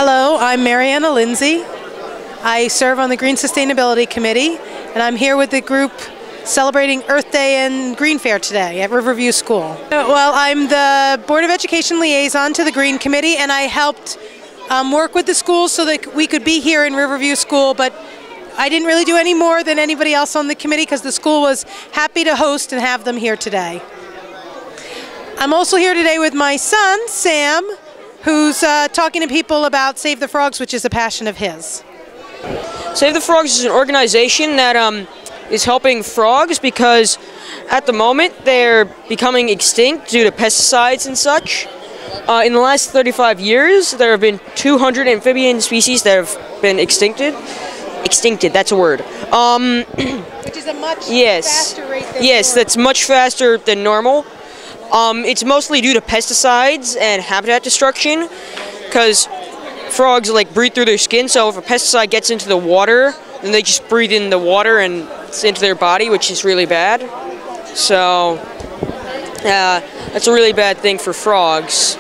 Hello, I'm Mariana Lindsay. I serve on the Green Sustainability Committee, and I'm here with the group celebrating Earth Day and Green Fair today at Riverview School. Well, I'm the Board of Education liaison to the Green Committee, and I helped work with the schools so that we could be here in Riverview School, but I didn't really do any more than anybody else on the committee because the school was happy to host and have them here today. I'm also here today with my son, Sam, who's talking to people about Save the Frogs, which is a passion of his. Save the Frogs is an organization that is helping frogs because at the moment they're becoming extinct due to pesticides and such. In the last 35 years, there have been 200 amphibian species that have been extincted, that's a word. Which is a much faster rate than normal. That's much faster than normal. It's mostly due to pesticides and habitat destruction, because frogs breathe through their skin, so if a pesticide gets into the water, then they just breathe in the water and it's into their body, which is really bad. So, that's a really bad thing for frogs.